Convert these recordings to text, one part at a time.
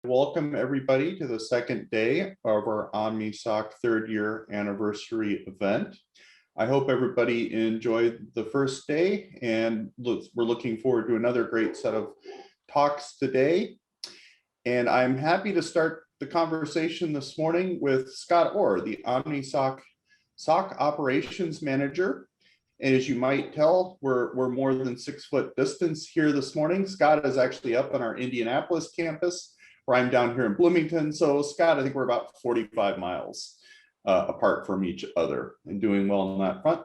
Welcome everybody to the second day of our OmniSOC third year anniversary event. I hope everybody enjoyed the first day, and we're looking forward to another great set of talks today. And I'm happy to start the conversation this morning with Scott Orr, the OmniSOC SOC Operations Manager. And as you might tell, we're more than 6 foot distance here this morning. Scott is actually up on our Indianapolis campus, where I'm down here in Bloomington. So Scott, I think we're about 45 miles apart from each other and doing well on that front.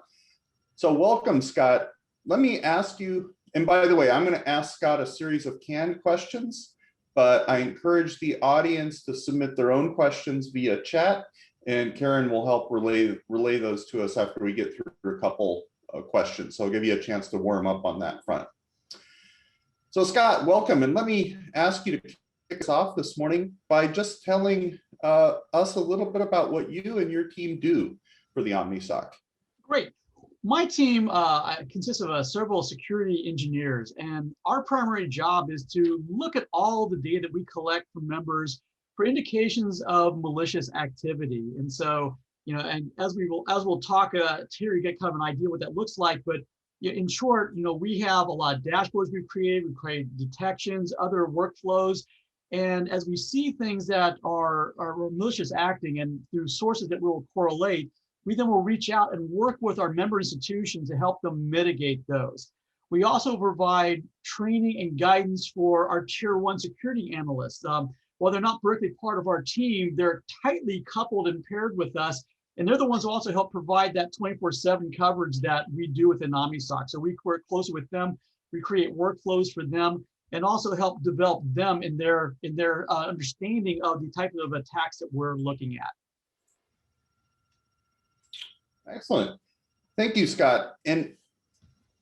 So welcome, Scott. Let me ask you, and by the way, I'm going to ask Scott a series of canned questions, but I encourage the audience to submit their own questions via chat, and Karen will help relay those to us after we get through a couple of questions. So I'll give you a chance to warm up on that front. So Scott, welcome, and let me ask you to kick us off this morning by just telling us a little bit about what you and your team do for the OmniSOC. Great. My team consists of several security engineers, and our primary job is to look at all the data that we collect from members for indications of malicious activity. And so, and as we'll talk here, you get kind of an idea what that looks like. But in short, we have a lot of dashboards we've created. We create detections, other workflows. And as we see things that are malicious acting, and through sources that will correlate, we then will reach out and work with our member institutions to help them mitigate those. We also provide training and guidance for our Tier 1 security analysts. While they're not directly part of our team, they're tightly coupled and paired with us, and they're the ones who also help provide that 24/7 coverage that we do within OmniSOC. So we work closely with them, we create workflows for them, and also help develop them in their understanding of the type of attacks that we're looking at. Excellent. Thank you, Scott. And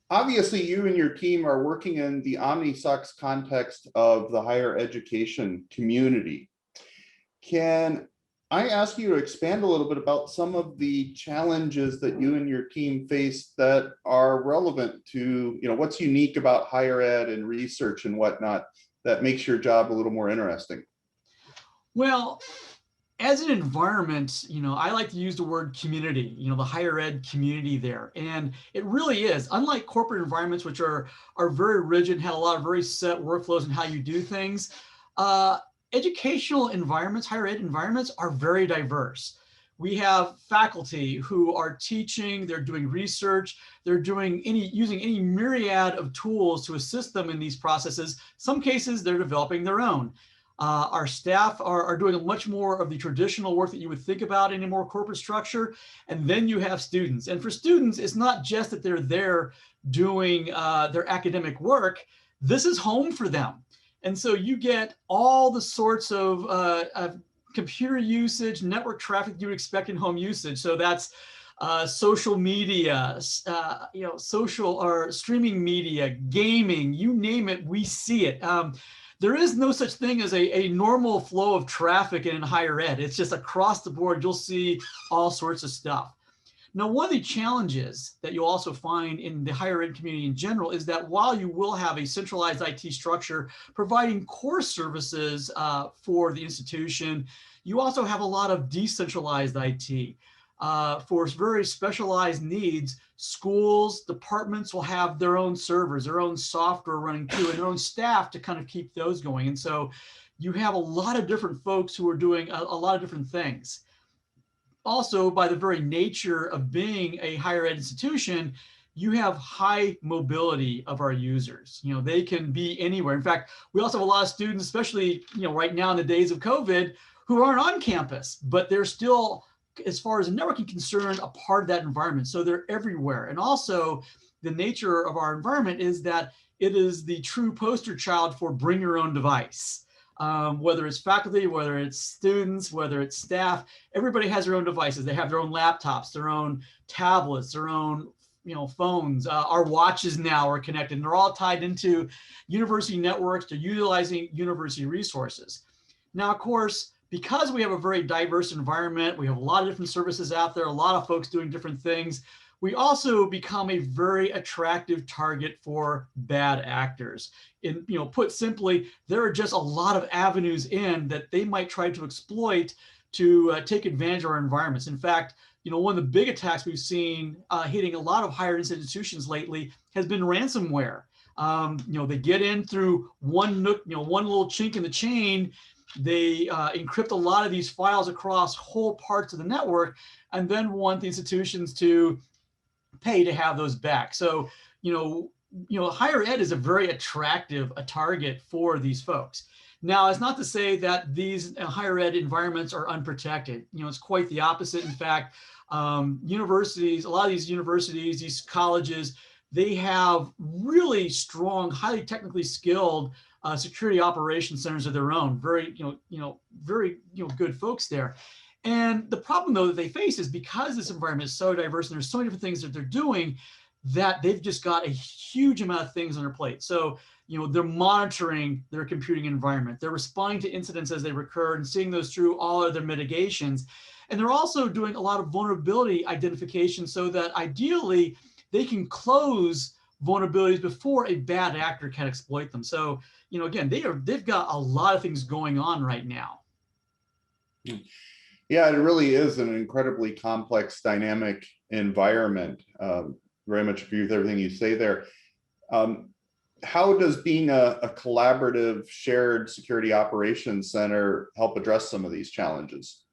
obviously you and your team are working in the OmniSOC's context of the higher education community. Can I ask you to expand a little bit about some of the challenges that you and your team face that are relevant to, what's unique about higher ed and research and whatnot that makes your job a little more interesting? Well, as an environment, I like to use the word community, the higher ed community there. And it really is, unlike corporate environments, which are very rigid, have a lot of very set workflows and how you do things. Educational environments, higher ed environments, are very diverse. We have faculty who are teaching, they're doing research, they're using any myriad of tools to assist them in these processes. Some cases, they're developing their own. Our staff are doing much more of the traditional work that you would think about in a more corporate structure. And then you have students. And for students, it's not just that they're there doing their academic work. This is home for them. And so you get all the sorts of computer usage, network traffic you would expect in home usage. So that's social media, social or streaming media, gaming, you name it, we see it. There is no such thing as a normal flow of traffic in higher ed. It's just across the board, you'll see all sorts of stuff. Now, one of the challenges that you'll also find in the higher ed community in general is that while you will have a centralized IT structure providing core services for the institution, you also have a lot of decentralized IT. For very specialized needs, schools, departments will have their own servers, their own software running too, and their own staff to kind of keep those going. And so you have a lot of different folks who are doing a lot of different things. Also, by the very nature of being a higher ed institution, you have high mobility of our users. They can be anywhere. In fact, we also have a lot of students, especially right now in the days of COVID, who aren't on campus, but they're still, as far as networking concerned, a part of that environment. So they're everywhere. And also the nature of our environment is that it is the true poster child for bring your own device. Whether it's faculty, whether it's students, whether it's staff, everybody has their own devices. They have their own laptops, their own tablets, their own phones. Our watches now are connected, and they're all tied into university networks. They're utilizing university resources. Now, of course, because we have a very diverse environment, we have a lot of different services out there, a lot of folks doing different things. we also become a very attractive target for bad actors. In, put simply, there are just a lot of avenues in that they might try to exploit to take advantage of our environments. In fact, one of the big attacks we've seen hitting a lot of higher institutions lately has been ransomware. They get in through one nook, one little chink in the chain. They encrypt a lot of these files across whole parts of the network, and then want the institutions to pay to have those back. So, higher ed is a very attractive target for these folks. Now, it's not to say that these higher ed environments are unprotected. It's quite the opposite. In fact, universities, a lot of these universities, these colleges, they have really strong, highly technically skilled security operations centers of their own. Very, very good folks there. And the problem, though, that they face is because this environment is so diverse and there's so many different things that they're doing, that they've just got a huge amount of things on their plate. So, they're monitoring their computing environment. They're responding to incidents as they recur and seeing those through all of their mitigations. And they're also doing a lot of vulnerability identification so that ideally they can close vulnerabilities before a bad actor can exploit them. So, again, they've got a lot of things going on right now. Yeah, it really is an incredibly complex, dynamic environment. Very much agree with everything you say there. How does being a collaborative shared security operations center help address some of these challenges?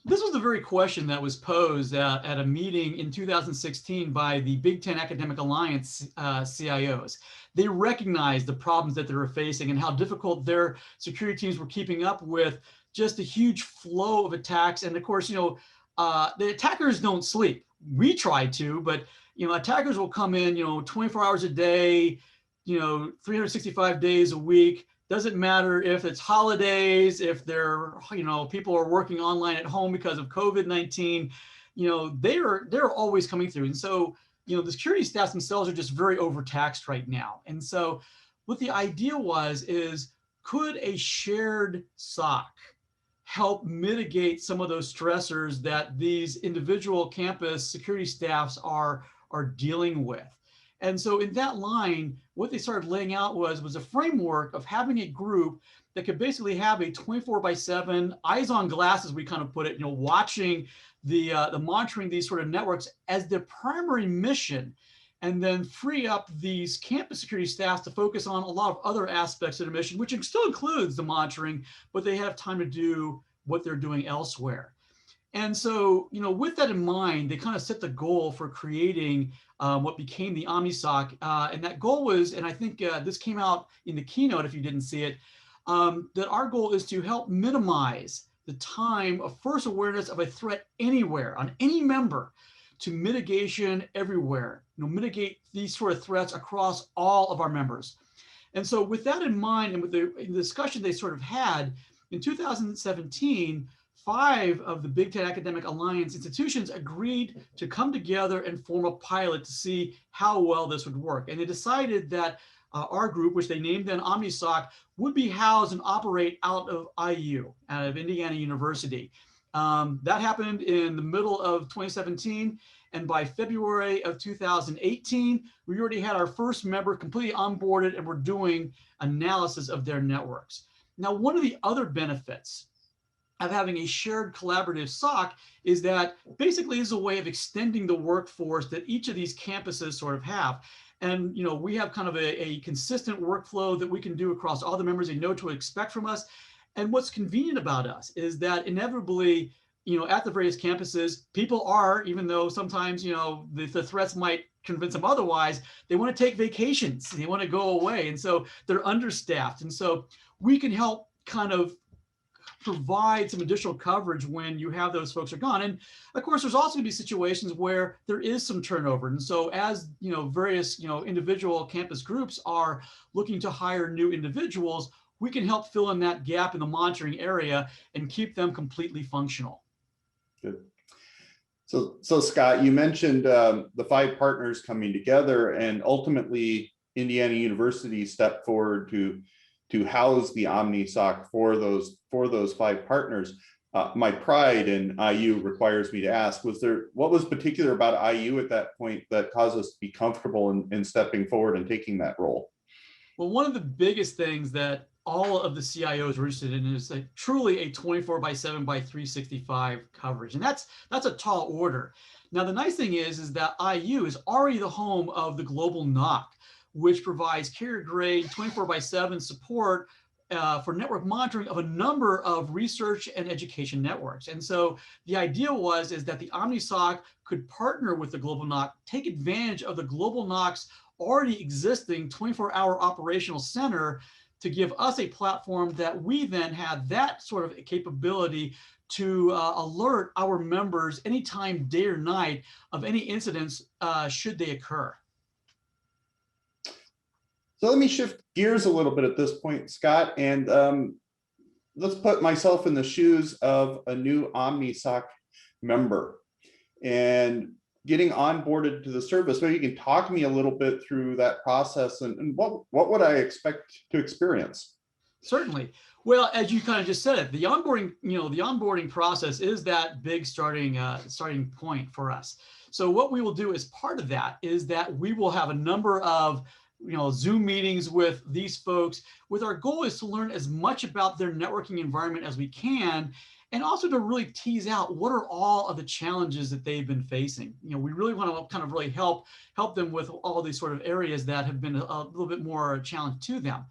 This was the very question that was posed at a meeting in 2016 by the Big Ten Academic Alliance CIOs. They recognized the problems that they were facing and how difficult their security teams were keeping up with just a huge flow of attacks. And of course, the attackers don't sleep. We try to, but attackers will come in, 24 hours a day, 365 days a week. Doesn't matter if it's holidays, if they're, people are working online at home because of COVID-19, they're always coming through. And so, the security staffs themselves are just very overtaxed right now. And so what the idea is, could a shared SOC help mitigate some of those stressors that these individual campus security staffs are dealing with? And so in that line, what they started laying out was a framework of having a group that could basically have a 24/7 eyes on glass, as we kind of put it, watching the monitoring these sort of networks as their primary mission, and then free up these campus security staffs to focus on a lot of other aspects of their mission, which still includes the monitoring, but they have time to do what they're doing elsewhere. And so, with that in mind, they kind of set the goal for creating what became the OmniSOC. And that goal was, and I think this came out in the keynote if you didn't see it, that our goal is to help minimize the time of first awareness of a threat anywhere on any member to mitigation everywhere, mitigate these sort of threats across all of our members. And so with that in mind, and with the discussion they sort of had, in 2017, 5 of the Big Ten Academic Alliance institutions agreed to come together and form a pilot to see how well this would work. And they decided that our group, which they named then OmniSOC, would be housed and operate out of IU, out of Indiana University. That happened in the middle of 2017. And by February of 2018, we already had our first member completely onboarded and we're doing analysis of their networks. Now, one of the other benefits of having a shared collaborative SOC is that basically is a way of extending the workforce that each of these campuses sort of have. And we have kind of a consistent workflow that we can do across all the members. They know what to expect from us. And what's convenient about us is that inevitably, at the various campuses, people are, even though sometimes, the threats might convince them otherwise, they want to take vacations, they want to go away. And so they're understaffed. And so we can help kind of provide some additional coverage when you have those folks are gone. And of course, there's also going to be situations where there is some turnover. And so as various individual campus groups are looking to hire new individuals, we can help fill in that gap in the monitoring area and keep them completely functional. Good. So Scott, you mentioned the 5 partners coming together, and ultimately Indiana University stepped forward to house the OmniSOC for those 5 partners. My pride in IU requires me to ask, what was particular about IU at that point that caused us to be comfortable in stepping forward and taking that role? Well, one of the biggest things that all of the CIOs are interested in is truly a 24/7 by 365 coverage. And that's a tall order. Now, the nice thing is that IU is already the home of the global NOC, which provides carrier grade 24/7 support for network monitoring of a number of research and education networks. And so the idea is that the OmniSOC could partner with the global NOC, take advantage of the global NOC's already existing 24-hour operational center to give us a platform that we then have that sort of capability to alert our members anytime, day or night, of any incidents should they occur. So let me shift gears a little bit at this point, Scott, and let's put myself in the shoes of a new OmniSOC member and getting onboarded to the service. Maybe you can talk me a little bit through that process and what would I expect to experience? Certainly. Well, as you kind of just said it, the onboarding process is that big starting point for us. So what we will do as part of that is that we will have a number of Zoom meetings with these folks, with our goal is to learn as much about their networking environment as we can, and also to really tease out what are all of the challenges that they've been facing. We really want to kind of really help them with all these sort of areas that have been a little bit more challenge to them.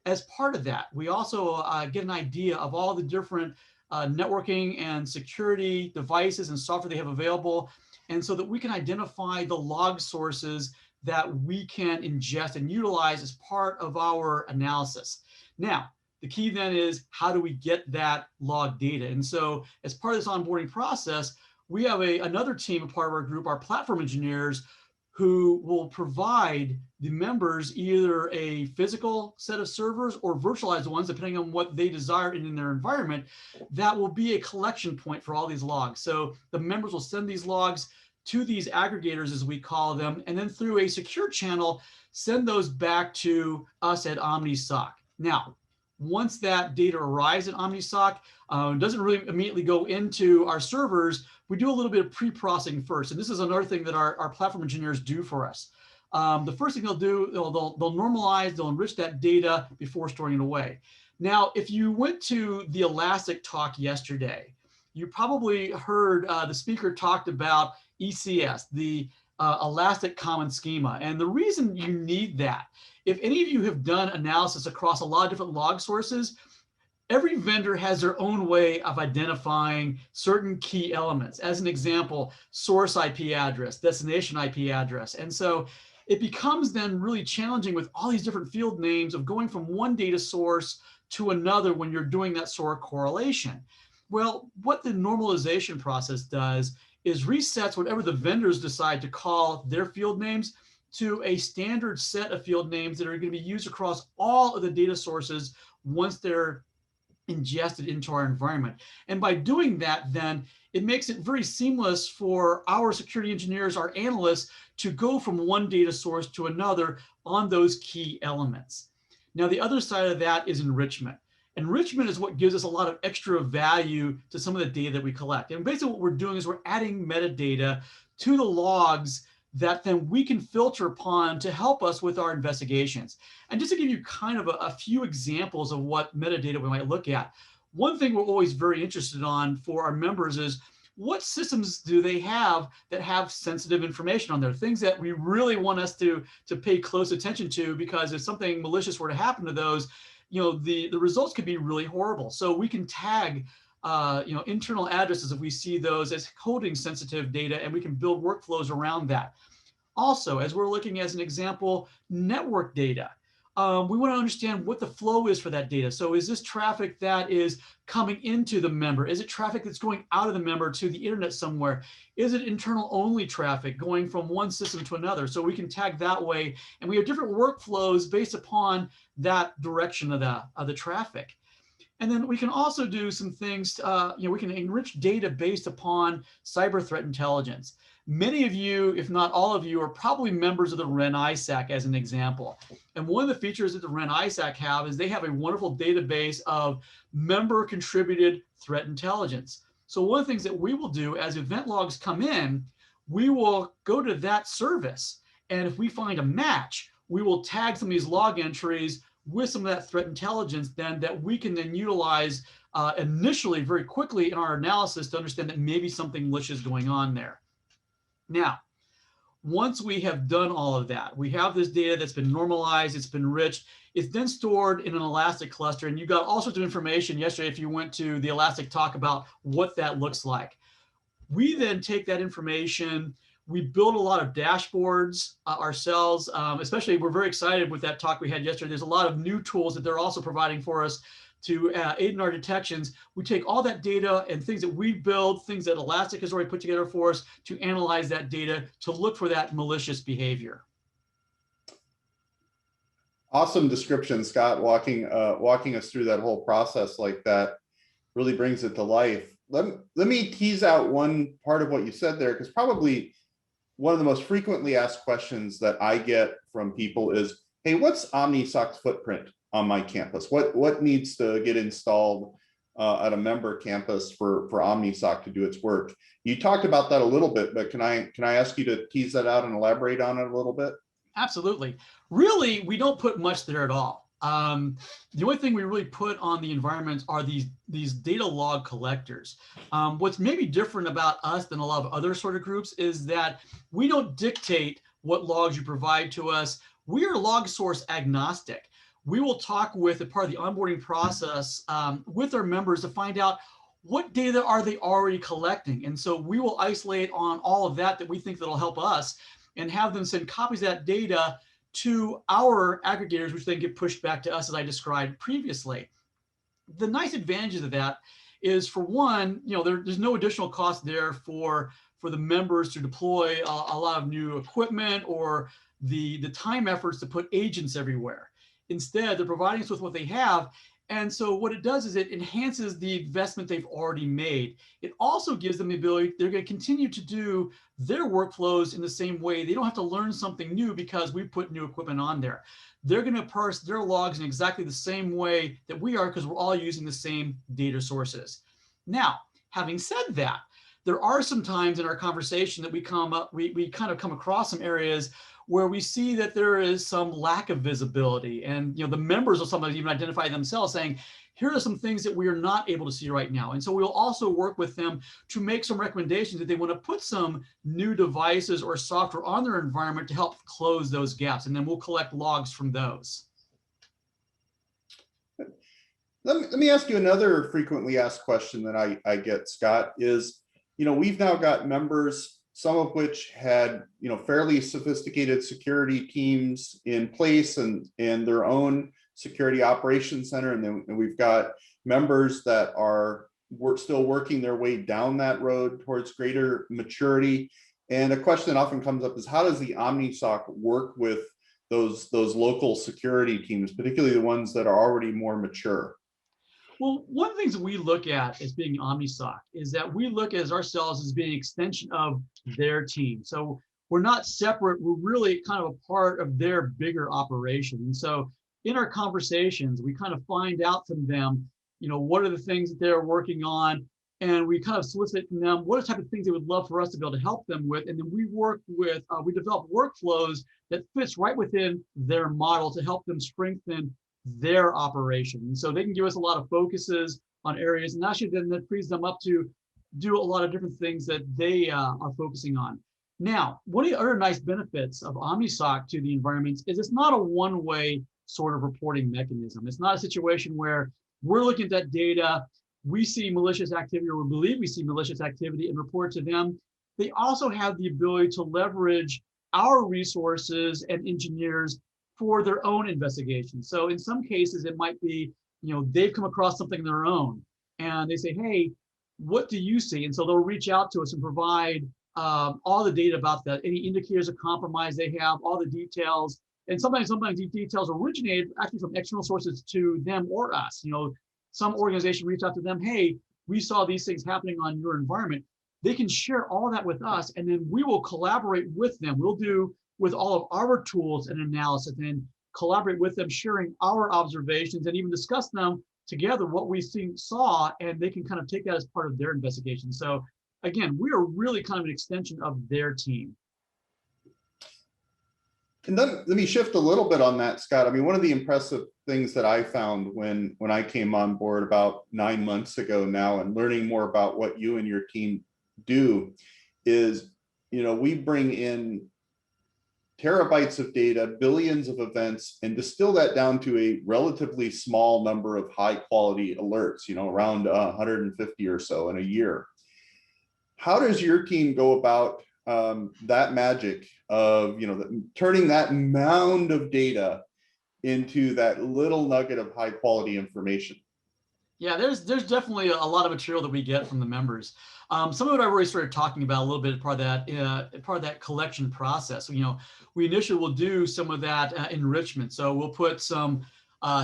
As part of that, we also get an idea of all the different networking and security devices and software they have available, and so that we can identify the log sources that we can ingest and utilize as part of our analysis. Now, the key then is how do we get that log data? And so as part of this onboarding process, we have another team, a part of our group, our platform engineers, who will provide the members either a physical set of servers or virtualized ones, depending on what they desire in their environment, that will be a collection point for all these logs. So the members will send these logs to these aggregators, as we call them, and then through a secure channel, send those back to us at OmniSOC. Now, once that data arrives at OmniSOC, it doesn't really immediately go into our servers. We do a little bit of pre-processing first. And this is another thing that our platform engineers do for us. The first thing they'll do, they'll normalize, they'll enrich that data before storing it away. Now, if you went to the Elastic talk yesterday, you probably heard the speaker talked about ECS, the Elastic Common Schema. And the reason you need that, if any of you have done analysis across a lot of different log sources, every vendor has their own way of identifying certain key elements. As an example, source IP address, destination IP address. And so it becomes then really challenging with all these different field names of going from one data source to another when you're doing that sort of correlation. Well, what the normalization process does is resets whatever the vendors decide to call their field names to a standard set of field names that are going to be used across all of the data sources once they're ingested into our environment. And by doing that, then it makes it very seamless for our security engineers, our analysts, to go from one data source to another on those key elements. Now, the other side of that is enrichment. Enrichment is what gives us a lot of extra value to some of the data that we collect. And basically what we're doing is we're adding metadata to the logs that then we can filter upon to help us with our investigations. And just to give you kind of a few examples of what metadata we might look at, one thing we're always very interested on for our members is what systems do they have that have sensitive information on there, things that we really want us to pay close attention to, because if something malicious were to happen to those, the results could be really horrible. So we can tag internal addresses if we see those as holding sensitive data, and we can build workflows around that. Also, as we're looking as an example, network data. We want to understand what the flow is for that data. So is this traffic that is coming into the member? Is it traffic that's going out of the member to the internet somewhere? Is it internal only traffic going from one system to another? So we can tag that way. And we have different workflows based upon that direction of the traffic. And then we can also do some things, we can enrich data based upon cyber threat intelligence. Many of you, if not all of you, are probably members of the REN-ISAC as an example. And one of the features that the REN-ISAC have is they have a wonderful database of member contributed threat intelligence. So one of the things that we will do as event logs come in, we will go to that service. And if we find a match, we will tag some of these log entries with some of that threat intelligence then that we can then utilize initially very quickly in our analysis to understand that maybe something malicious is going on there. Now, once we have done all of that, we have this data that's been normalized, it's been enriched, it's then stored in an Elastic cluster, and you got all sorts of information yesterday if you went to the Elastic talk about what that looks like. We then take that information, we build a lot of dashboards ourselves, especially we're very excited with that talk we had yesterday. There's a lot of new tools that they're also providing for us to aid in our detections. We take all that data and things that we build, things that Elastic has already put together for us to analyze that data to look for that malicious behavior. Awesome description, Scott. Walking us through that whole process like that really brings it to life. Let me tease out one part of what you said there, because probably one of the most frequently asked questions that I get from people is, hey, what's OmniSOC's footprint on my campus? What needs to get installed at a member campus for OmniSOC to do its work? You talked about that a little bit, but can I ask you to tease that out and elaborate on it a little bit? Absolutely. Really, we don't put much there at all. The only thing we really put on the environments are these data log collectors. What's maybe different about us than a lot of other sort of groups is that we don't dictate what logs you provide to us. We are log source agnostic. We will talk with a part of the onboarding process with our members to find out what data are they already collecting. And so we will isolate on all of that we think that'll help us and have them send copies of that data to our aggregators, which then get pushed back to us as I described previously. The nice advantages of that is, for one, there's no additional cost there for the members to deploy a lot of new equipment or the time efforts to put agents everywhere. Instead, they're providing us with what they have. And so what it does is it enhances the investment they've already made. It also gives them the ability, they're going to continue to do their workflows in the same way. They don't have to learn something new because we put new equipment on there. They're going to parse their logs in exactly the same way that we are, because we're all using the same data sources. Now, having said that, there are some times in our conversation that we kind of come across some areas where we see that there is some lack of visibility, and the members will sometimes even identify themselves saying, here are some things that we are not able to see right now. And so we'll also work with them to make some recommendations that they want to put some new devices or software on their environment to help close those gaps, and then we'll collect logs from those. Let me ask you another frequently asked question that I get, Scott, is, we've now got members, some of which had, fairly sophisticated security teams in place and their own security operations center. And then we've got members that are still working their way down that road towards greater maturity. And a question that often comes up is, how does the OmniSOC work with those local security teams, particularly the ones that are already more mature? Well, one of the things that we look at as being OmniSOC is that we look at ourselves as being an extension of their team. So we're not separate, we're really kind of a part of their bigger operation. And so in our conversations, we kind of find out from them, what are the things that they're working on, and we kind of solicit from them what are the type of things they would love for us to be able to help them with. And then we we develop workflows that fits right within their model to help them strengthen their operation. And so they can give us a lot of focuses on areas, and actually then that frees them up to do a lot of different things that they are focusing on. Now, one of the other nice benefits of OmniSOC to the environments is it's not a one-way sort of reporting mechanism. It's not a situation where we're looking at that data, we see malicious activity, or we believe we see malicious activity, and report to them. They also have the ability to leverage our resources and engineers for their own investigation. So in some cases, it might be, they've come across something on their own and they say, hey, what do you see? And so they'll reach out to us and provide all the data about that, any indicators of compromise they have, all the details. And sometimes these details originate actually from external sources to them or us. Some organization reached out to them, hey, we saw these things happening on your environment. they can share all that with us, and then we will collaborate with them. We'll do with all of our tools and analysis, and collaborate with them, sharing our observations and even discuss them together, what we saw, and they can kind of take that as part of their investigation. So again, we are really kind of an extension of their team. And then let me shift a little bit on that, Scott. I mean, one of the impressive things that I found when I came on board about 9 months ago now, and learning more about what you and your team do, is, we bring in terabytes of data, billions of events, and distill that down to a relatively small number of high quality alerts, around 150 or so in a year. How does your team go about that magic of, turning that mound of data into that little nugget of high quality information? Yeah, there's definitely a lot of material that we get from the members. Some of it I've already started talking about a little bit, part of that collection process. We initially will do some of that enrichment. So we'll put some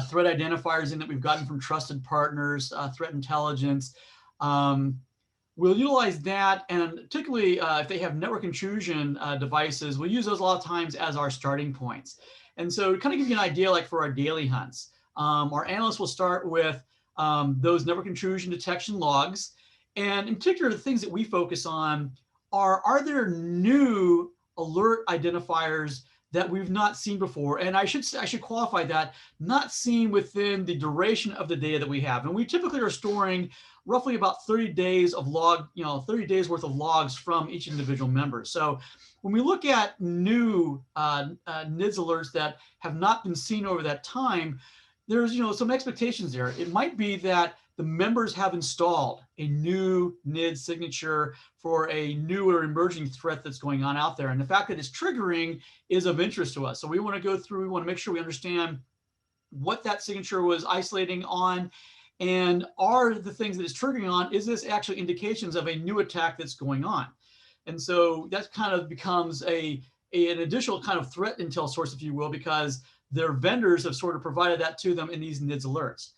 threat identifiers in that we've gotten from trusted partners, threat intelligence. We'll utilize that, and particularly if they have network intrusion devices, we'll use those a lot of times as our starting points. And so to kind of give you an idea, like for our daily hunts, our analysts will start with those network intrusion detection logs. And in particular, the things that we focus on are there new alert identifiers that we've not seen before? And I should qualify that, not seen within the duration of the data that we have. And we typically are storing roughly about 30 days of 30 days worth of logs from each individual member. So when we look at new NIDS alerts that have not been seen over that time, there's some expectations there. It might be that the members have installed a new NIDS signature for a new or emerging threat that's going on out there. And the fact that it's triggering is of interest to us. So we want to go through, we want to make sure we understand what that signature was isolating on, and are the things that it's triggering on, is this actually indications of a new attack that's going on? And so that kind of becomes an additional kind of threat intel source, if you will, because their vendors have sort of provided that to them in these NIDS alerts.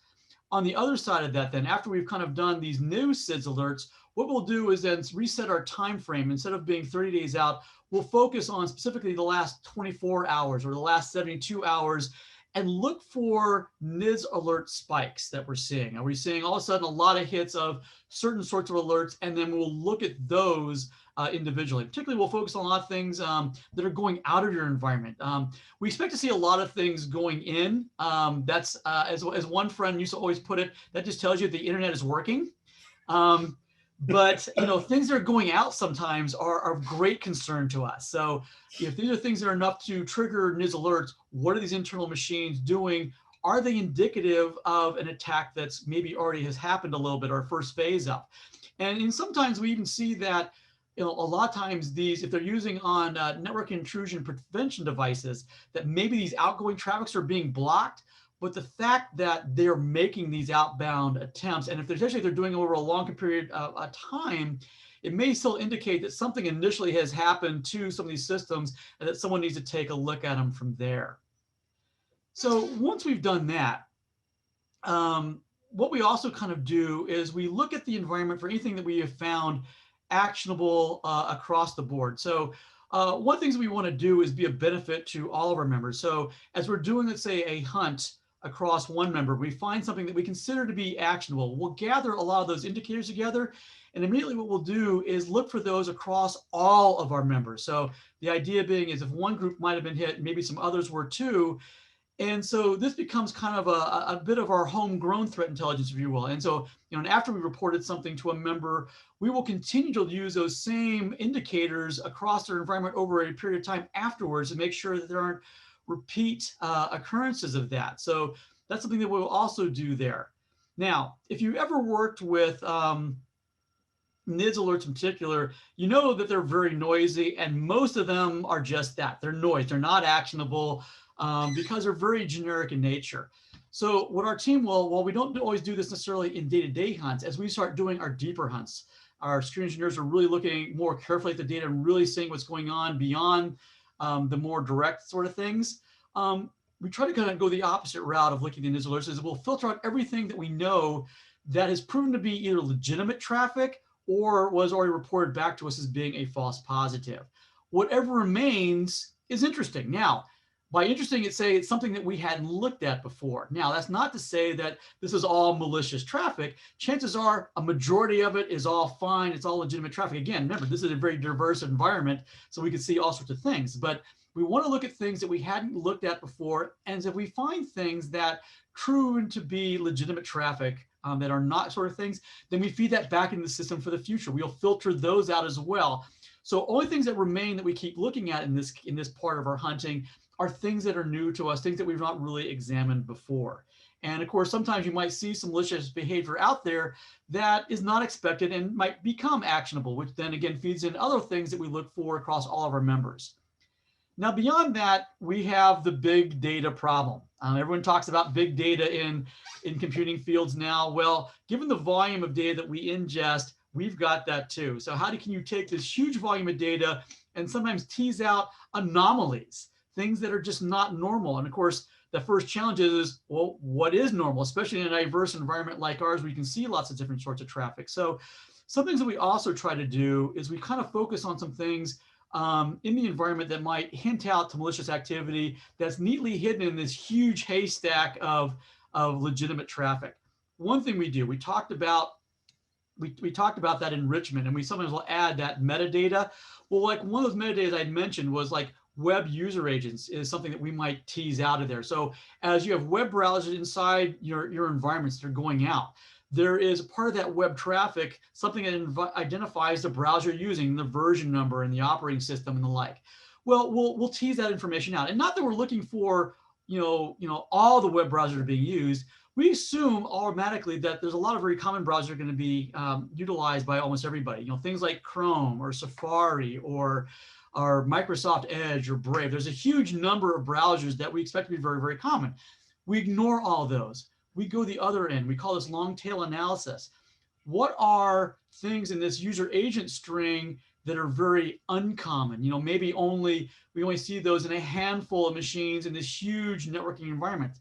On the other side of that, then, after we've kind of done these new SIDS alerts, what we'll do is then reset our time frame. Instead of being 30 days out, we'll focus on specifically the last 24 hours or the last 72 hours and look for NIDS alert spikes that we're seeing. Are we seeing all of a sudden a lot of hits of certain sorts of alerts? And then we'll look at those individually. Particularly, we'll focus on a lot of things that are going out of your environment. We expect to see a lot of things going in. That's, as one friend used to always put it, that just tells you the internet is working. But things that are going out sometimes are of great concern to us. So if these are things that are enough to trigger NIDS alerts, what are these internal machines doing? Are they indicative of an attack that's maybe already has happened a little bit, or first phase up? And sometimes we even see that, a lot of times these, if they're using on network intrusion prevention devices, that maybe these outgoing traffics are being blocked. But the fact that they're making these outbound attempts, and if they're doing it over a long period of time, it may still indicate that something initially has happened to some of these systems and that someone needs to take a look at them from there. So once we've done that, what we also kind of do is we look at the environment for anything that we have found actionable across the board. So one of the things we want to do is be a benefit to all of our members. So as we're doing, let's say, a hunt across one member, we find something that we consider to be actionable. We'll gather a lot of those indicators together, and immediately what we'll do is look for those across all of our members. So the idea being is if one group might have been hit, maybe some others were too. And so this becomes kind of a bit of our homegrown threat intelligence, if you will. And so, and after we reported something to a member, we will continue to use those same indicators across their environment over a period of time afterwards to make sure that there aren't repeat occurrences of that. So that's something that we'll also do there. Now, if you ever worked with NIDS alerts in particular, you know that they're very noisy, and most of them are just that. They're noise. They're not actionable. Because they're very generic in nature. So what our team will, while we don't always do this necessarily in day-to-day hunts, as we start doing our deeper hunts, our security engineers are really looking more carefully at the data and really seeing what's going on beyond the more direct sort of things. We try to kind of go the opposite route of looking at the NIDS alerts, is we'll filter out everything that we know that has proven to be either legitimate traffic or was already reported back to us as being a false positive. Whatever remains is interesting. Now, by interesting, it's something that we hadn't looked at before. Now, that's not to say that this is all malicious traffic. Chances are a majority of it is all fine. It's all legitimate traffic. Again, remember, this is a very diverse environment, so we can see all sorts of things. But we want to look at things that we hadn't looked at before. And if we find things that prove to be legitimate traffic that are not sort of things, then we feed that back into the system for the future. We'll filter those out as well. So only things that remain that we keep looking at in this part of our hunting are things that are new to us, things that we've not really examined before. And of course, sometimes you might see some malicious behavior out there that is not expected and might become actionable, which then again feeds in other things that we look for across all of our members. Now, beyond that, we have the big data problem. Everyone talks about big data in computing fields now. Well, given the volume of data that we ingest, we've got that too. So can you take this huge volume of data and sometimes tease out anomalies, things that are just not normal? And of course, the first challenge is, well, what is normal, especially in a diverse environment like ours, where you can see lots of different sorts of traffic. So some things that we also try to do is we kind of focus on some things in the environment that might hint out to malicious activity that's neatly hidden in this huge haystack of legitimate traffic. One thing we do, we talked about that enrichment, and we sometimes will add that metadata. Well, like one of those metadata I'd mentioned was like web user agents is something that we might tease out of there. So as you have web browsers inside your environments that are going out, there is part of that web traffic, something that identifies the browser using, the version number and the operating system and the like. Well, we'll tease that information out. And not that we're looking for, all the web browsers are being used. We assume automatically that there's a lot of very common browsers that are going to be utilized by almost everybody. Things like Chrome or Safari or Microsoft Edge or Brave. There's a huge number of browsers that we expect to be very, very common. We ignore all those. We go the other end. We call this long tail analysis. What are things in this user agent string that are very uncommon? Maybe we only see those in a handful of machines in this huge networking environment.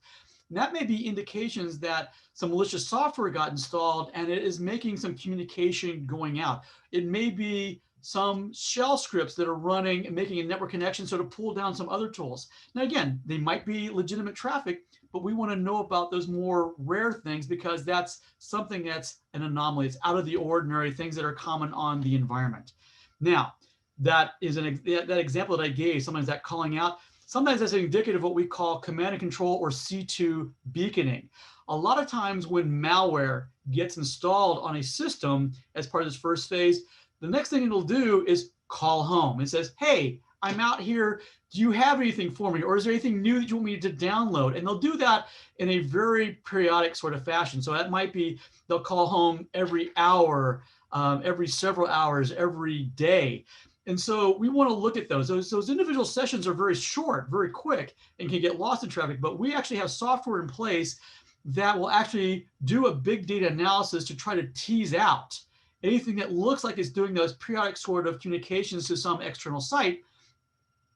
And that may be indications that some malicious software got installed and it is making some communication going out. It may be some shell scripts that are running and making a network connection so to pull down some other tools. Now, again, they might be legitimate traffic, but we want to know about those more rare things because that's something that's an anomaly. It's out of the ordinary, things that are common on the environment. Now, that is that example that I gave, sometimes that calling out, sometimes that's indicative of what we call command and control or C2 beaconing. A lot of times when malware gets installed on a system as part of this first phase, the next thing it'll do is call home. It says, hey, I'm out here. Do you have anything for me? Or is there anything new that you want me to download? And they'll do that in a very periodic sort of fashion. So that might be, they'll call home every hour, every several hours, every day. And so we want to look at those. Those individual sessions are very short, very quick, and can get lost in traffic. But we actually have software in place that will actually do a big data analysis to try to tease out anything that looks like it's doing those periodic sort of communications to some external site.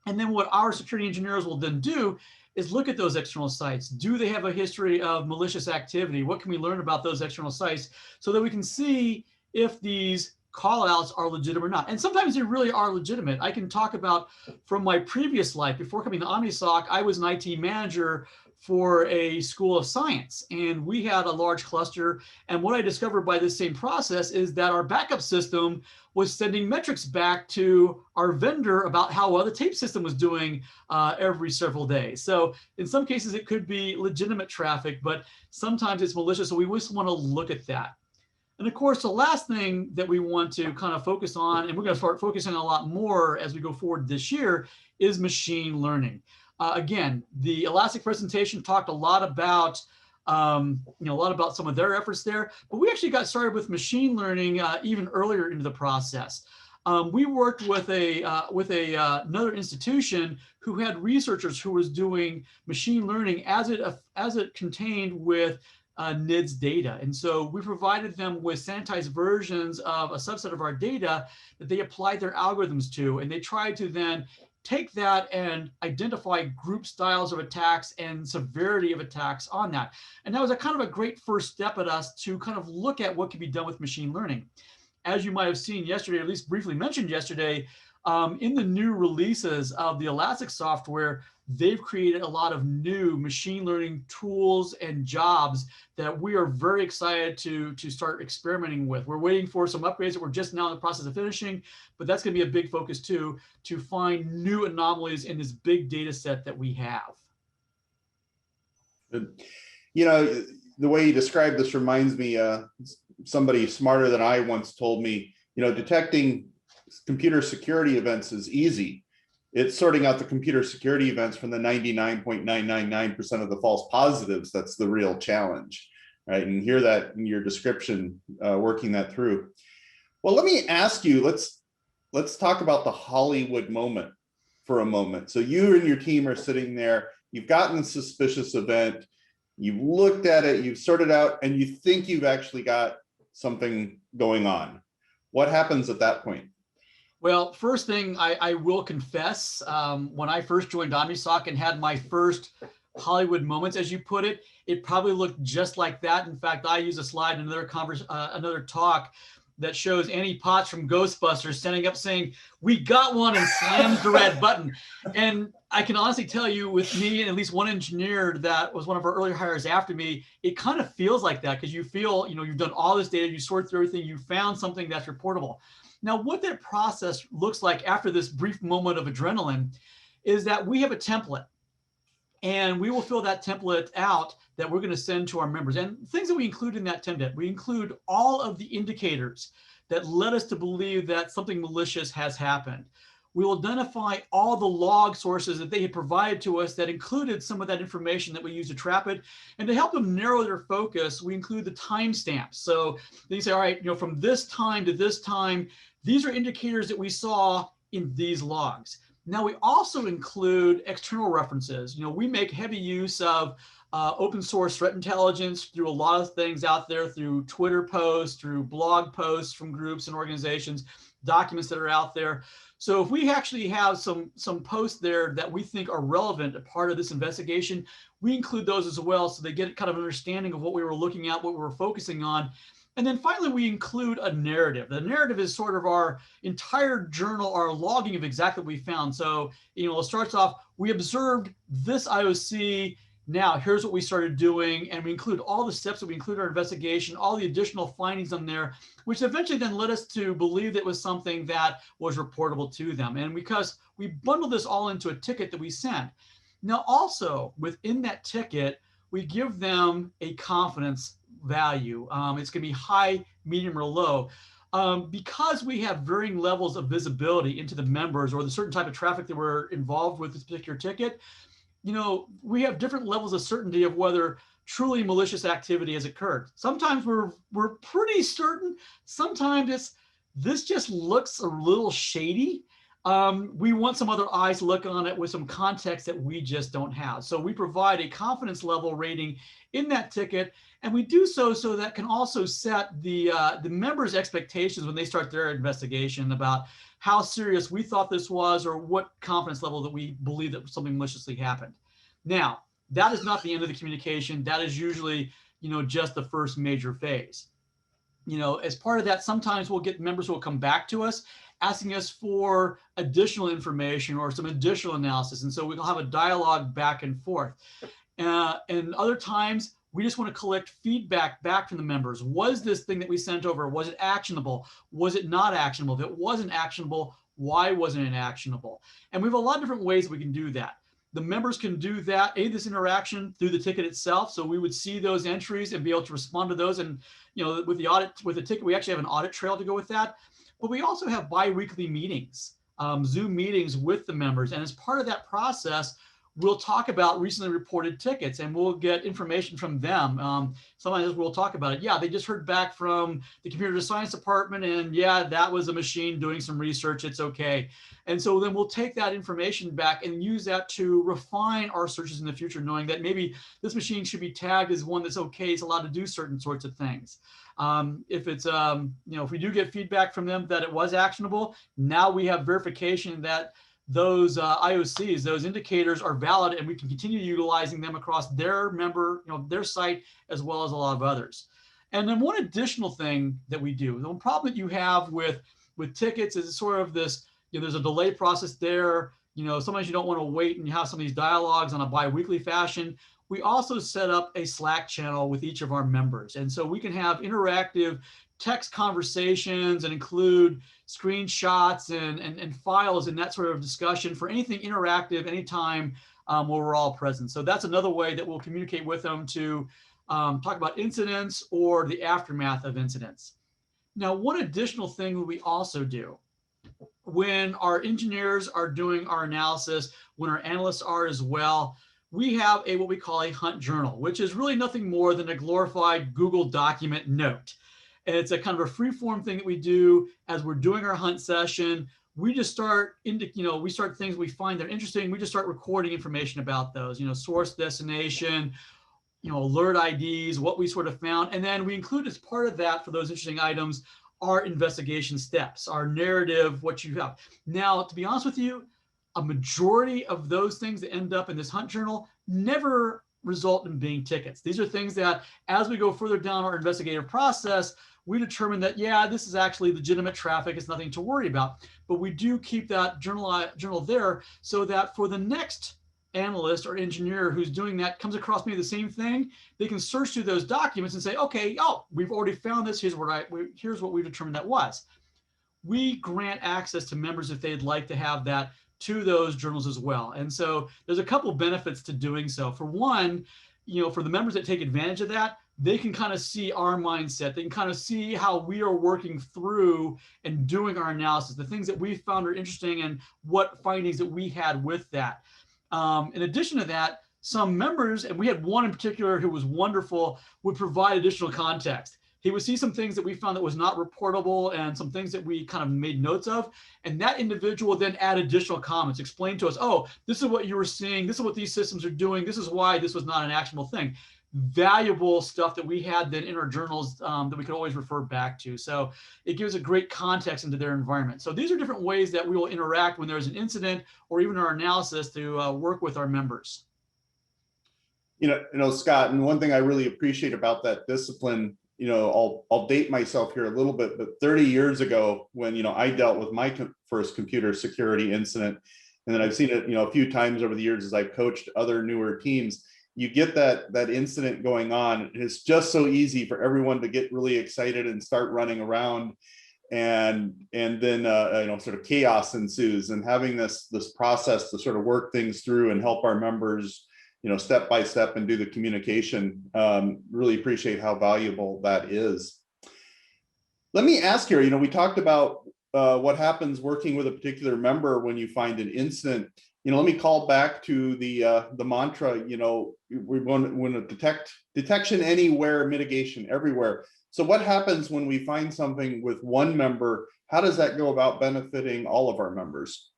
And then what our security engineers will then do is look at those external sites. Do they have a history of malicious activity? What can we learn about those external sites so that we can see if these callouts are legitimate or not? And sometimes they really are legitimate. I can talk about from my previous life. Before coming to OmniSOC, I was an IT manager for a school of science, and we had a large cluster. And what I discovered by this same process is that our backup system was sending metrics back to our vendor about how well the tape system was doing every several days. So in some cases, it could be legitimate traffic, but sometimes it's malicious. So we just want to look at that. And of course, the last thing that we want to kind of focus on, and we're going to start focusing a lot more as we go forward this year, is machine learning. Again, the Elastic presentation talked a lot about, some of their efforts there, but we actually got started with machine learning even earlier into the process. We worked with another institution who had researchers who was doing machine learning as it contained with NIDS data. And so we provided them with sanitized versions of a subset of our data that they applied their algorithms to, and they tried to then take that and identify group styles of attacks and severity of attacks on that. And that was a kind of a great first step at us to kind of look at what could be done with machine learning. as you might have seen yesterday, or at least briefly mentioned yesterday, in the new releases of the Elastic software, they've created a lot of new machine learning tools and jobs that we are very excited to start experimenting with. We're waiting for some upgrades that we're just now in the process of finishing, but that's going to be a big focus too, to find new anomalies in this big data set that we have. You know, the way you describe this reminds me, somebody smarter than I once told me, you know, detecting computer security events is easy. It's sorting out the computer security events from the 99.999% of the false positives that's the real challenge, right? And hear that in your description, working that through. Well, let me ask you, let's talk about the Hollywood moment for a moment. So you and your team are sitting there, you've gotten a suspicious event, you've looked at it, you've sorted out, and you think you've actually got something going on. What happens at that point? Well, first thing I will confess, when I first joined OmniSOC and had my first Hollywood moments, as you put it, it probably looked just like that. In fact, I use a slide in another talk that shows Annie Potts from Ghostbusters standing up saying, "We got one," and slams the red button. And I can honestly tell you, with me and at least one engineer that was one of our earlier hires after me, it kind of feels like that, because you feel, you know, you've done all this data, you sort through everything, you found something that's reportable. Now, what that process looks like after this brief moment of adrenaline is that we have a template, and we will fill that template out that we're going to send to our members. And things that we include in that template, we include all of the indicators that led us to believe that something malicious has happened. We will identify all the log sources that they had provided to us that included some of that information that we use to trap it. And to help them narrow their focus, we include the timestamps. So they say, all right, you know, from this time to this time, these are indicators that we saw in these logs. Now, we also include external references. You know, we make heavy use of open source threat intelligence through a lot of things out there, through Twitter posts, through blog posts from groups and organizations, documents that are out there. So if we actually have some posts there that we think are relevant, a part of this investigation, we include those as well, so they get kind of an understanding of what we were looking at, what we were focusing on. And then finally, we include a narrative. The narrative is sort of our entire journal, our logging of exactly what we found. So, you know, it starts off, we observed this IOC. Now, here's what we started doing. And we include all the steps that we include in our investigation, all the additional findings on there, which eventually then led us to believe that it was something that was reportable to them. And because we bundled this all into a ticket that we sent. Now, also within that ticket, we give them a confidence value. It's going to be high, medium, or low. Because we have varying levels of visibility into the members or the certain type of traffic that we're involved with this particular ticket, you know, we have different levels of certainty of whether truly malicious activity has occurred. Sometimes we're pretty certain. Sometimes this just looks a little shady. We want some other eyes to look on it with some context that we just don't have. So we provide a confidence level rating in that ticket, and we do so that can also set the members' expectations when they start their investigation about how serious we thought this was or what confidence level that we believe that something maliciously happened. Now, that is not the end of the communication. That is usually, you know, just the first major phase. You know, as part of that, sometimes we'll get members who will come back to us asking us for additional information or some additional analysis. And so we'll have a dialogue back and forth. And other times, we just want to collect feedback back from the members. Was this thing that we sent over, was it actionable? Was it not actionable? If it wasn't actionable, why wasn't it actionable? And we have a lot of different ways that we can do that. The members can do that, this interaction through the ticket itself. So we would see those entries and be able to respond to those. And, you know, with the audit, with the ticket, we actually have an audit trail to go with that. But we also have bi-weekly meetings, Zoom meetings with the members. And as part of that process, we'll talk about recently reported tickets and we'll get information from them. Sometimes we'll talk about it. Yeah, they just heard back from the computer science department and yeah, that was a machine doing some research. It's okay. And so then we'll take that information back and use that to refine our searches in the future, knowing that maybe this machine should be tagged as one that's okay, it's allowed to do certain sorts of things. If it's, you know, if we do get feedback from them that it was actionable, now we have verification that those IOCs, those indicators are valid, and we can continue utilizing them across their member, you know, their site, as well as a lot of others. And then one additional thing that we do, the problem that you have with tickets is sort of this, there's a delay process there. Sometimes you don't want to wait and you have some of these dialogues on a bi-weekly fashion. We also set up a Slack channel with each of our members. And so we can have interactive text conversations and include screenshots and files in that sort of discussion for anything interactive anytime where we're all present. So that's another way that we'll communicate with them to talk about incidents or the aftermath of incidents. Now, one additional thing that we also do when our engineers are doing our analysis, when our analysts are as well, we have what we call a hunt journal, which is really nothing more than a glorified Google document note. And it's a kind of a free form thing that we do as we're doing our hunt session. We just start we start things we find that are interesting. We just start recording information about those, source, destination, alert IDs, what we sort of found. And then we include as part of that for those interesting items, our investigation steps, our narrative, what you have. Now, to be honest with you, a majority of those things that end up in this hunt journal never result in being tickets. These are things that as we go further down our investigative process, we determine that, yeah, this is actually legitimate traffic. It's nothing to worry about. But we do keep that journal there so that for the next analyst or engineer who's doing that comes across maybe the same thing, they can search through those documents and say, okay, we've already found this. Here's what we determined that was. We grant access to members if they'd like to have that to those journals as well. And so there's a couple benefits to doing so. For one, for the members that take advantage of that, they can kind of see our mindset. They can kind of see how we are working through and doing our analysis, the things that we found are interesting and what findings that we had with that. In addition to that, some members, and we had one in particular who was wonderful, would provide additional context. He would see some things that we found that was not reportable and some things that we kind of made notes of. And that individual would then add additional comments, explain to us, this is what you were seeing. This is what these systems are doing. This is why this was not an actionable thing. Valuable stuff that we had then in our journals that we could always refer back to. So it gives a great context into their environment. So these are different ways that we will interact when there's an incident or even our analysis to work with our members. Scott, and one thing I really appreciate about that discipline, I'll date myself here a little bit, but 30 years ago when, I dealt with my first computer security incident, and then I've seen it, a few times over the years as I've coached other newer teams, you get that incident going on. It's just so easy for everyone to get really excited and start running around, and then sort of chaos ensues. And having this process to sort of work things through and help our members, step by step and do the communication, really appreciate how valuable that is. Let me ask here. We talked about what happens working with a particular member when you find an incident. Let me call back to the mantra, we want to detection anywhere, mitigation everywhere. So what happens when we find something with one member? How does that go about benefiting all of our members?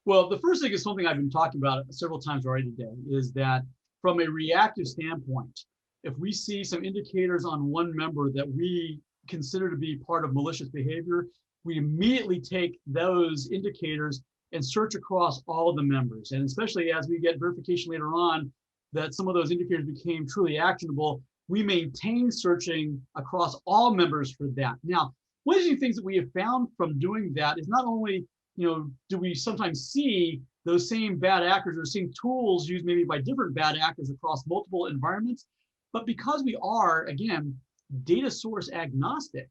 Well, the first thing is something I've been talking about several times already today, is that from a reactive standpoint, if we see some indicators on one member that we consider to be part of malicious behavior, we immediately take those indicators and search across all of the members. And especially as we get verification later on that some of those indicators became truly actionable, we maintain searching across all members for that. Now, one of the things that we have found from doing that is not only, do we sometimes see those same bad actors or same tools used maybe by different bad actors across multiple environments, but because we are, again, data source agnostic,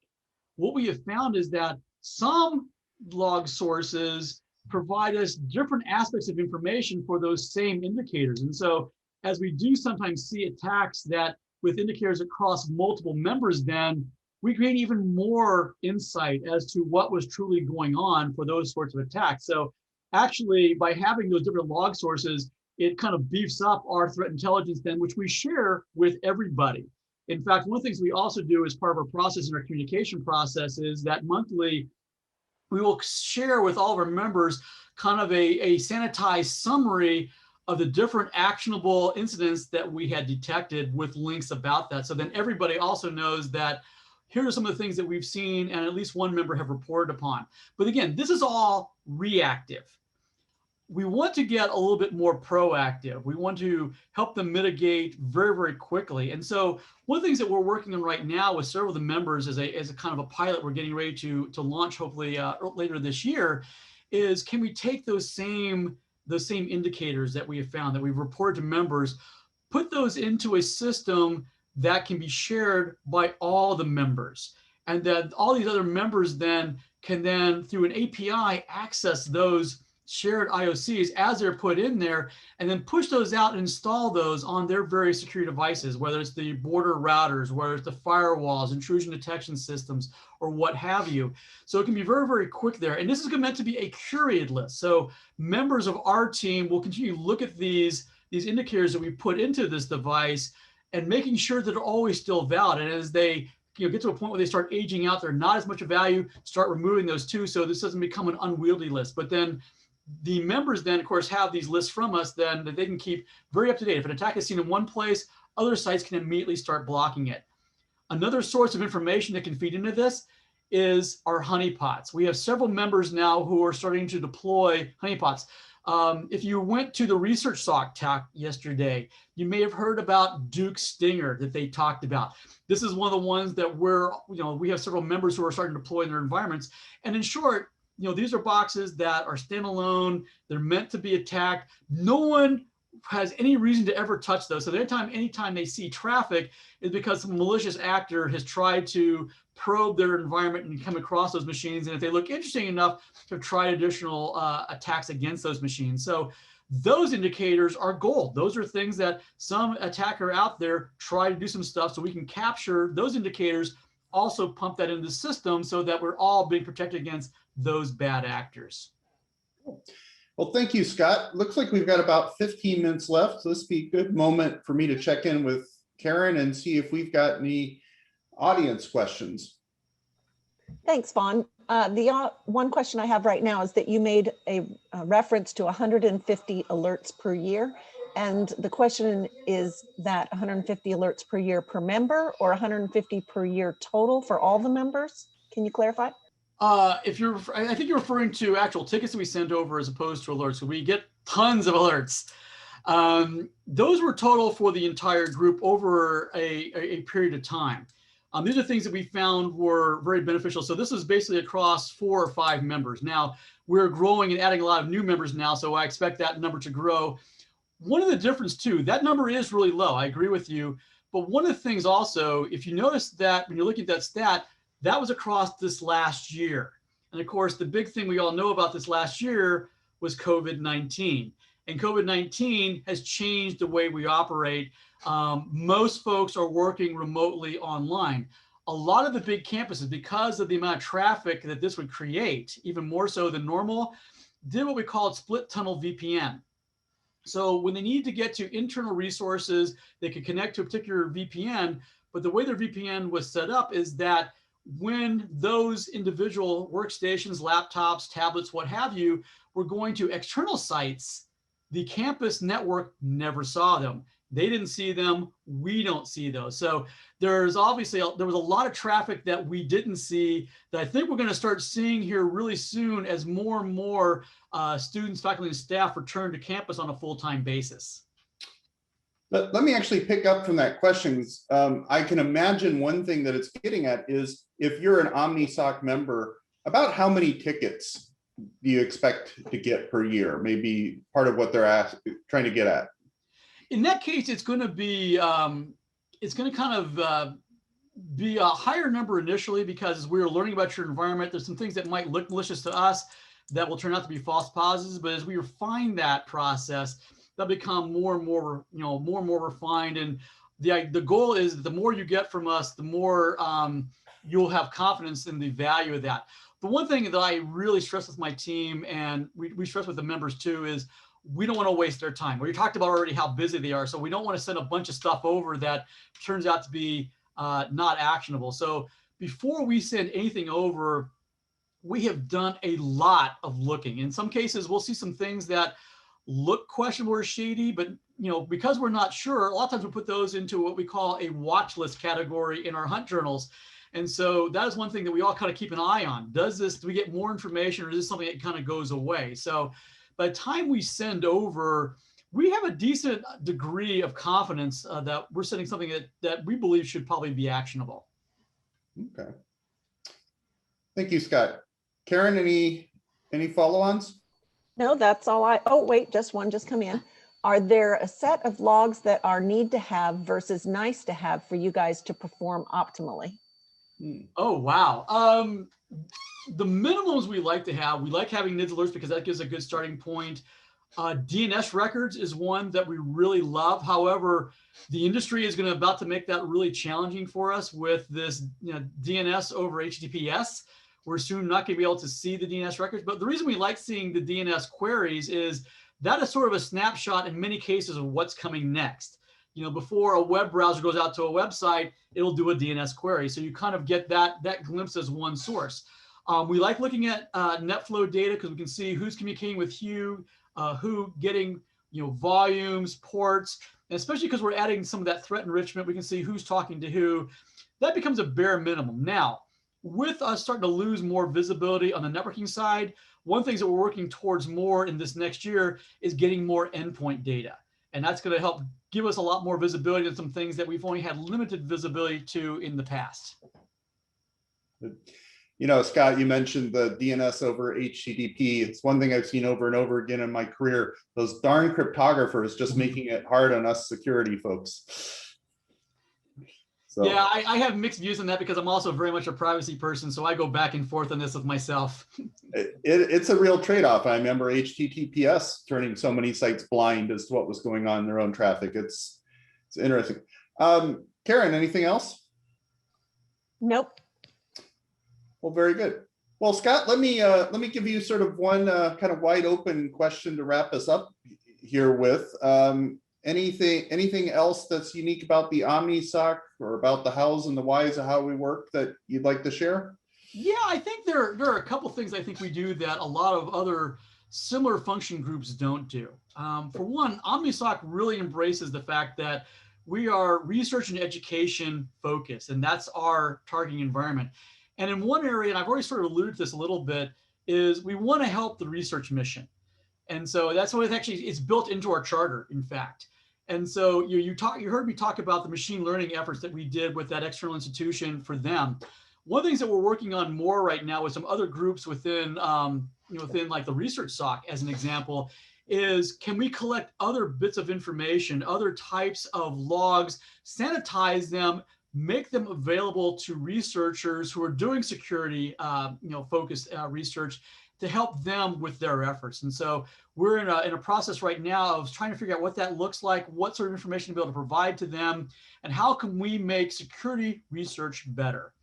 what we have found is that some log sources provide us different aspects of information for those same indicators. And so as we do sometimes see attacks that with indicators across multiple members, then we create even more insight as to what was truly going on for those sorts of attacks. So actually, by having those different log sources, it kind of beefs up our threat intelligence then, which we share with everybody. In fact, one of the things we also do as part of our process in our communication process is that monthly, we will share with all of our members kind of a sanitized summary of the different actionable incidents that we had detected with links about that. So then everybody also knows that here are some of the things that we've seen and at least one member have reported upon. But again, this is all reactive. we want to get a little bit more proactive. We want to help them mitigate very, very quickly. And so one of the things that we're working on right now with several of the members as a kind of a pilot we're getting ready to launch hopefully later this year is, can we take those same indicators that we have found that we've reported to members, put those into a system that can be shared by all the members, and that all these other members then can then through an API access those shared IOCs as they're put in there, and then push those out and install those on their various security devices, whether it's the border routers, whether it's the firewalls, intrusion detection systems, or what have you. So it can be very, very quick there. And this is meant to be a curated list. So members of our team will continue to look at these indicators that we put into this device and making sure that they're always still valid. And as they get to a point where they start aging out, they're not as much of value, start removing those too, so this doesn't become an unwieldy list. But then the members then, of course, have these lists from us then that they can keep very up to date. If an attack is seen in one place, other sites can immediately start blocking it. Another source of information that can feed into this is our honeypots. We have several members now who are starting to deploy honeypots. If you went to the research SOC talk yesterday, you may have heard about Duke Stinger that they talked about. This is one of the ones that we have several members who are starting to deploy in their environments. And in short, these are boxes that are standalone. They're meant to be attacked. No one has any reason to ever touch those. So anytime they see traffic is because some malicious actor has tried to probe their environment and come across those machines. And if they look interesting enough, to try additional attacks against those machines. So those indicators are gold. Those are things that some attacker out there try to do some stuff, so we can capture those indicators, also pump that into the system so that we're all being protected against those bad actors. Well, thank you, Scott. Looks like we've got about 15 minutes left. So this would be a good moment for me to check in with Karen and see if we've got any audience questions. Thanks, Vaughn. The one question I have right now is that you made a reference to 150 alerts per year. And the question is that 150 alerts per year per member, or 150 per year total for all the members? Can you clarify? I think you're referring to actual tickets that we send over as opposed to alerts. So we get tons of alerts. Those were total for the entire group over a period of time. These are things that we found were very beneficial. So this is basically across 4 or 5 members. Now we're growing and adding a lot of new members now, so I expect that number to grow. One of the difference too, that number is really low. I agree with you. But one of the things also, if you notice that when you're looking at that stat, that was across this last year. And of course, the big thing we all know about this last year was COVID-19. And COVID-19 has changed the way we operate. Most folks are working remotely online. A lot of the big campuses, because of the amount of traffic that this would create, even more so than normal, did what we call split tunnel VPN. So when they need to get to internal resources, they could connect to a particular VPN, but the way their VPN was set up is that when those individual workstations, laptops, tablets, what have you, were going to external sites, the campus network never saw them. They didn't see them. We don't see those. So there was a lot of traffic that we didn't see that I think we're going to start seeing here really soon as more and more students, faculty, and staff return to campus on a full-time basis. Let me actually pick up from that question. I can imagine one thing that it's getting at is, if you're an OmniSOC member, about how many tickets do you expect to get per year? Maybe part of what they're trying to get at. In that case, it's going to be be a higher number initially, because as we're learning about your environment, there's some things that might look malicious to us that will turn out to be false positives. But as we refine that process, they'll become more and more, more and more refined. And the goal is that the more you get from us, the more you'll have confidence in the value of that. The one thing that I really stress with my team, and we stress with the members too, is we don't want to waste their time. We talked about already how busy they are, so we don't want to send a bunch of stuff over that turns out to be not actionable. So before we send anything over, we have done a lot of looking. In some cases, we'll see some things that look questionable or shady, but because we're not sure, a lot of times we put those into what we call a watch list category in our hunt journals. And so that is one thing that we all kind of keep an eye on. Do we get more information, or is this something that kind of goes away? So by the time we send over, we have a decent degree of confidence that we're sending something that we believe should probably be actionable. Okay. Thank you, Scott. Karen, any follow-ons? No, that's all oh, wait, just one just come in. Are there a set of logs that are need to have versus nice to have for you guys to perform optimally? Oh, wow. The minimums we like to have, we like having NIDS alerts because that gives a good starting point. DNS records is one that we really love. However, the industry is about to make that really challenging for us with this DNS over HTTPS. We're soon not going to be able to see the DNS records. But the reason we like seeing the DNS queries is that is sort of a snapshot in many cases of what's coming next. Before a web browser goes out to a website, it'll do a DNS query. So you kind of get that glimpse as one source. We like looking at NetFlow data because we can see who's communicating with who getting volumes, ports, and especially because we're adding some of that threat enrichment, we can see who's talking to who. That becomes a bare minimum. Now, with us starting to lose more visibility on the networking side, one thing that we're working towards more in this next year is getting more endpoint data. And that's going to help give us a lot more visibility to some things that we've only had limited visibility to in the past. Scott, you mentioned the DNS over HTTP. It's one thing I've seen over and over again in my career. Those darn cryptographers just making it hard on us security folks. So, yeah, I have mixed views on that because I'm also very much a privacy person. So I go back and forth on this with myself. It's a real trade-off. I remember HTTPS turning so many sites blind as to what was going on in their own traffic. It's interesting. Karen, anything else? Nope. Well, very good. Well, Scott, let me give you sort of one kind of wide open question to wrap us up here with. Anything else that's unique about the OmniSOC or about the hows and the whys of how we work that you'd like to share? Yeah, I think there are a couple things I think we do that a lot of other similar function groups don't do. For one, OmniSOC really embraces the fact that we are research and education focused, and that's our targeting environment. And in one area, and I've already sort of alluded to this a little bit, is we want to help the research mission. And so that's what it's built into our charter, in fact. And so you heard me talk about the machine learning efforts that we did with that external institution for them. One of the things that we're working on more right now with some other groups within like the research SOC, as an example, is can we collect other bits of information, other types of logs, sanitize them, make them available to researchers who are doing security focused research to help them with their efforts. And so we're in a process right now of trying to figure out what that looks like, what sort of information to be able to provide to them, and how can we make security research better.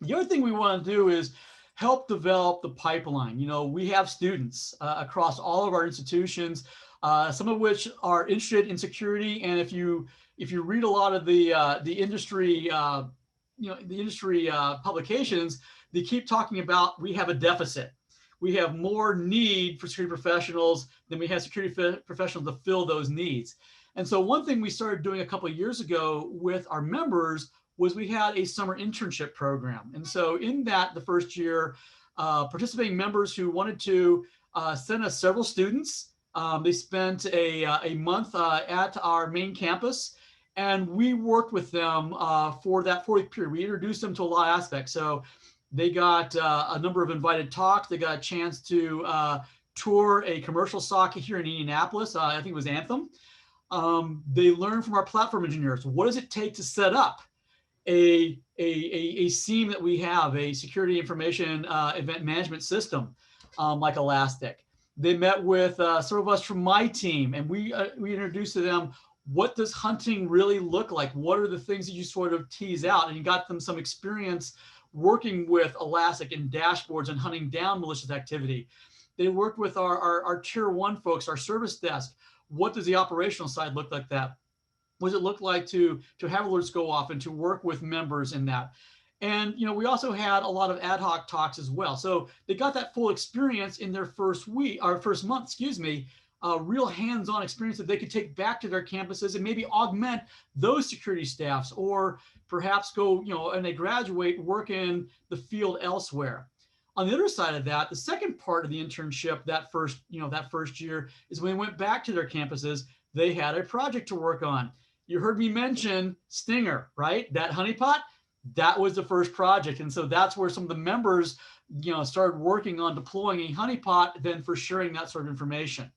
The other thing we want to do is help develop the pipeline. We have students across all of our institutions, some of which are interested in security. And if you read a lot of the industry, publications, they keep talking about we have a deficit. We have more need for security professionals than we have security professionals to fill those needs. And so one thing we started doing a couple of years ago with our members was we had a summer internship program. And so in that, the first year, participating members who wanted to send us several students, they spent a month at our main campus, and we worked with them for that 4-week period. We introduced them to a lot of aspects. So they got a number of invited talks. They got a chance to tour a commercial SOC here in Indianapolis. I think it was Anthem. They learned from our platform engineers, what does it take to set up a SIEM that we have, a security information event management system like Elastic. They met with some of us from my team, and we introduced to them, what does hunting really look like? What are the things that you sort of tease out? And you got them some experience working with Elastic and dashboards and hunting down malicious activity. They worked with our tier 1 folks, our service desk. What does the operational side look like that? What does it look like to have alerts go off and to work with members in that? And we also had a lot of ad hoc talks as well. So they got that full experience in their first month, real hands-on experience that they could take back to their campuses and maybe augment those security staffs, or perhaps go, and they graduate, work in the field elsewhere. on the other side of that, the second part of the internship that first year is when they went back to their campuses, they had a project to work on. You heard me mention Stinger, right? That honeypot, that was the first project. And so that's where some of the members, started working on deploying a honeypot, then for sharing that sort of information.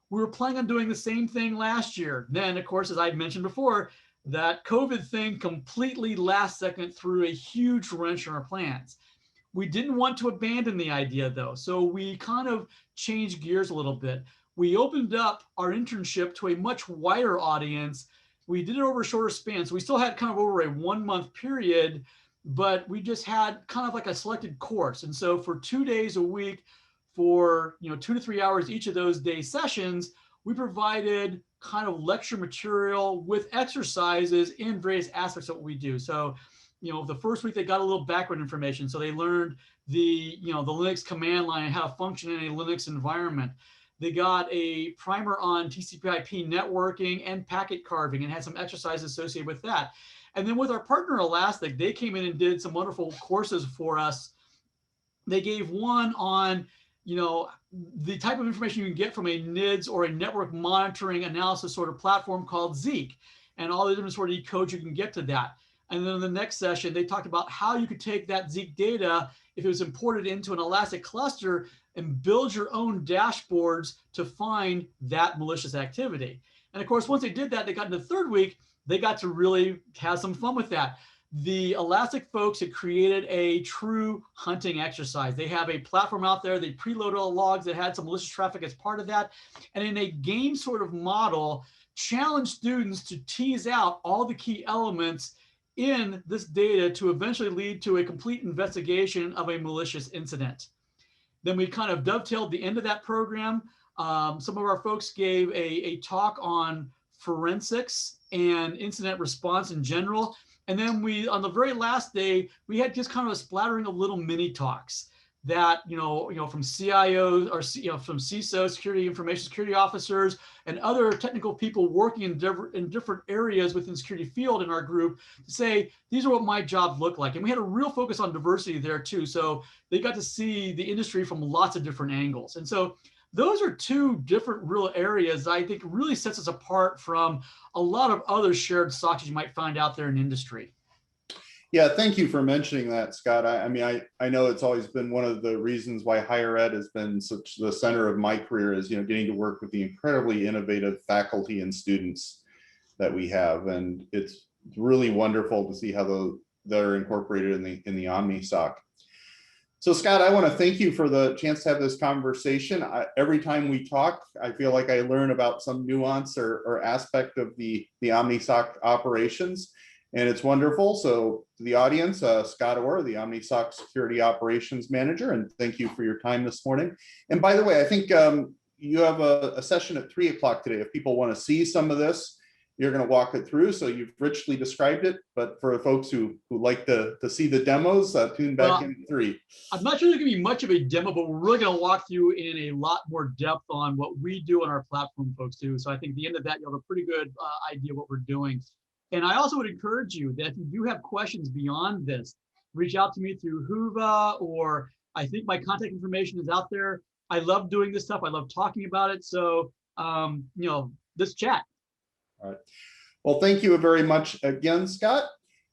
We were planning on doing the same thing last year. Then, of course, as I mentioned before, that COVID thing completely last second threw a huge wrench in our plans. We didn't want to abandon the idea though. So we kind of changed gears a little bit. We opened up our internship to a much wider audience. We did it over a shorter span. So we still had kind of over a 1 month period, but we just had kind of like a selected course. And so for 2 days a week, for 2 to 3 hours each of those day sessions, we provided kind of lecture material with exercises in various aspects of what we do. So, the first week they got a little background information. So they learned the Linux command line and how to function in a Linux environment. They got a primer on TCP/IP networking and packet carving and had some exercises associated with that. And then with our partner Elastic, they came in and did some wonderful courses for us. They gave one on the type of information you can get from a NIDS or a network monitoring analysis sort of platform called Zeek, and all the different sort of codes you can get to that. And then in the next session, they talked about how you could take that Zeek data, if it was imported into an Elastic cluster, and build your own dashboards to find that malicious activity. And of course, once they did that, they got into the third week, they got to really have some fun with that. The Elastic folks had created a true hunting exercise. They have a platform out there. They preloaded all the logs that had some malicious traffic as part of that. And in a game sort of model, challenge students to tease out all the key elements in this data to eventually lead to a complete investigation of a malicious incident. Then we kind of dovetailed the end of that program. Some of our folks gave a talk on forensics and incident response in general. And then on the very last day, we had just kind of a splattering of little mini talks that, from CIOs or, from CISOs, security information security officers, and other technical people working in different areas within the security field in our group to say, these are what my job looked like. And we had a real focus on diversity there too. So they got to see the industry from lots of different angles. And so those are two different real areas that I think really sets us apart from a lot of other shared SOCs you might find out there in industry. Yeah, thank you for mentioning that, Scott. I know it's always been one of the reasons why higher ed has been such the center of my career is, getting to work with the incredibly innovative faculty and students that we have. And it's really wonderful to see how they're incorporated in the OmniSOC. So Scott, I want to thank you for the chance to have this conversation. Every time we talk, I feel like I learn about some nuance or aspect of the OmniSOC operations, and it's wonderful. So to the audience, Scott Orr, the OmniSOC Security Operations Manager, and thank you for your time this morning. And by the way, I think you have a session at 3 o'clock today. If people want to see some of this, you're going to walk it through. So you've richly described it, but for folks who like to see the demos, tune back in at 3. I'm not sure there's going to be much of a demo, but we're really going to walk through in a lot more depth on what we do and our platform folks do. So I think at the end of that, you'll have a pretty good idea of what we're doing. And I also would encourage you that if you do have questions beyond this, reach out to me through Whova, or I think my contact information is out there. I love doing this stuff. I love talking about it. So, let's chat. All right. Well, thank you very much again, Scott.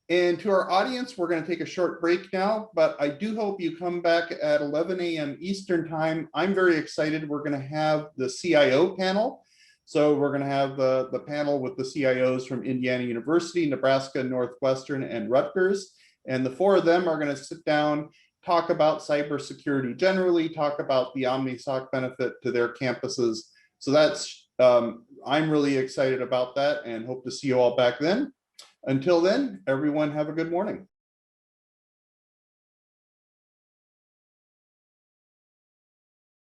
And to our audience, we're going to take a short break now, but I do hope you come back at 11 a.m. Eastern time. I'm very excited. We're going to have the CIO panel. So we're going to have the panel with the CIOs from Indiana University, Nebraska, Northwestern, and Rutgers. And the 4 of them are going to sit down, talk about cybersecurity generally, talk about the OmniSOC benefit to their campuses. So that's I'm really excited about that and hope to see you all back then. Until then, everyone have a good morning.